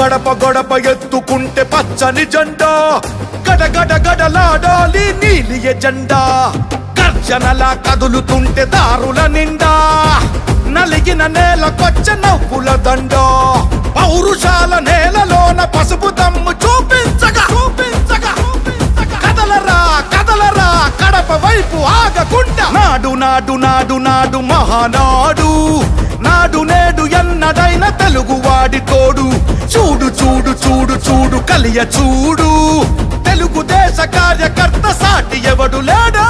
గడప గడప ఎత్తుకుంటే పచ్చని జెండా గడగడ గడలాడాలి నీలి ఎజెండా గర్జనలా కదులుతుంటే దారుల నిండా నలిగిన నేలకొచ్చ నవ్వుల దండ పౌరుషాల నేలలోన పసుపు దమ్ము చూపించగా కదలరా కదలరా కడప వైపు ఆగకుండా నాడు నాడు నాడు నాడు మహానాడు నాడు నేడు ఎన్నడైన తెలుగువాడి తోడు చూడు చూడు చూడు చూడు కలియ చూడు తెలుగుదేశ కార్యకర్త సాటి ఎవడు లేడా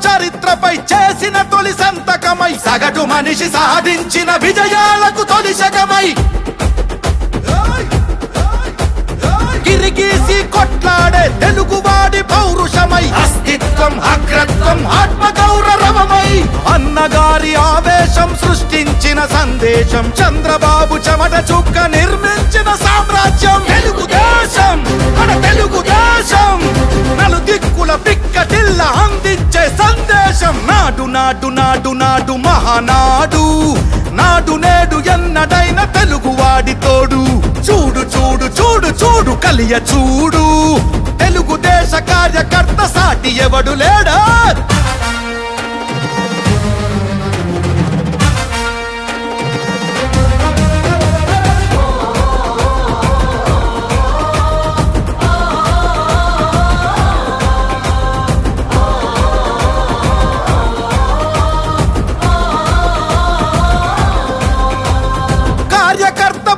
చరిత్రపై చేసిన తొలి సంతకమై సగటు మనిషి సాధించిన విజయాలకు తొలి శకమై గిరిగీసి కొట్లాడే తెలుగువాడి పౌరుషమై అస్తిత్వం అగ్రత్వం ఆత్మగౌరవమై అన్నగారి ఆవేశం సృష్టించిన సందేశం చంద్రబాబు చెమట చుక్క నిర్మించిన సామ్రాజ్యం తెలుగుదేశం మన తెలుగుదేశం నలు దిక్కుల పిక్కటిల్ల అందించే సందేశం నాడు నాడు నాడు నాడు మహానాడు నాడు నేడు ఎన్నడైన తెలుగువాడి తోడు చూడు చూడు చూడు చూడు కలియ చూడు తెలుగుదేశ కార్యకర్త సాటి ఎవడు లేడా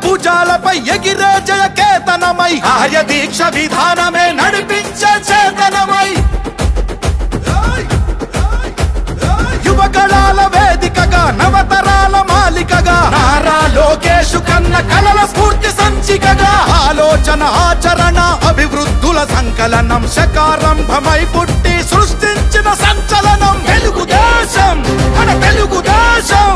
భుజాలపై ఎగిరే జయ కేతనమై ఆయ దీక్ష విధానమే నడిపించే చేతనమై యువగళాల వేదికగా నవతరాల మాలికగా నారా లోకేషు కన్న కలల స్ఫూర్తి సంచికగా ఆలోచన ఆచరణ అభివృద్ధుల సంకలనం శకారంభమై పుట్టి సృష్టించిన సంచలనం తెలుగుదేశం మన తెలుగుదేశం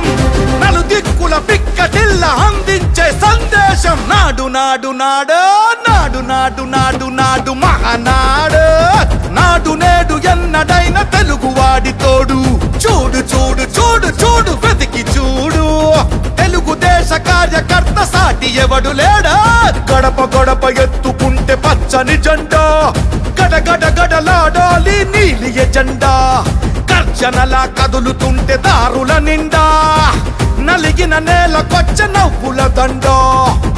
నలు దిక్కుల పిక్కటిల్ల అందించే సందేశం నాడు నాడు నాడు నాడు నాడు నాడు నాడు మహానాడు నాడు నేడు ఎన్నడైన తెలుగువాడి తోడు చూడు చూడు చూడు చూడు వెతికి చూడు తెలుగుదేశ కార్యకర్త సాటి ఎవడు లేడా గడప గడప ఎత్తుకుంటే పచ్చని జెండా గడగడ గడలాడాలి నీలి ఎజెండా గర్జనలా కదులుతుంటే దారుల నిండా నలిగిన నేలకొచ్చ నవ్వుల దండ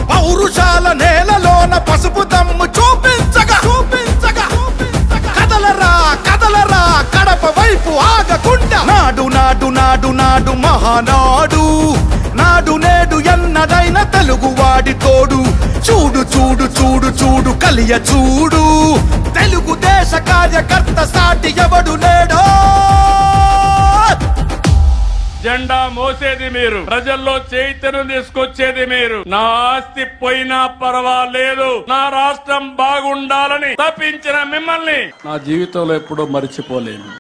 పౌరుషాల నేలలోన పసుపు దమ్ము చూపించగా కదలరా కదలరా కడప వైపు ఆగకుండా నాడు నాడు నాడు నాడు మహానాడు నాడు నేడు ఎన్నడైన తెలుగువాడి తోడు చూడు చూడు చూడు చూడు కలియ చూడు తెలుగుదేశ కార్యకర్త సాటి ఎవడు లేడో జెండా మోసేది మీరు ప్రజల్లో చైతన్యం తీసుకొచ్చేది మీరు నా ఆస్తి పోయినా పర్వాలేదు నా రాష్ట్రం బాగుండాలని తప్పించిన మిమ్మల్ని నా జీవితంలో ఎప్పుడూ మర్చిపోలేను.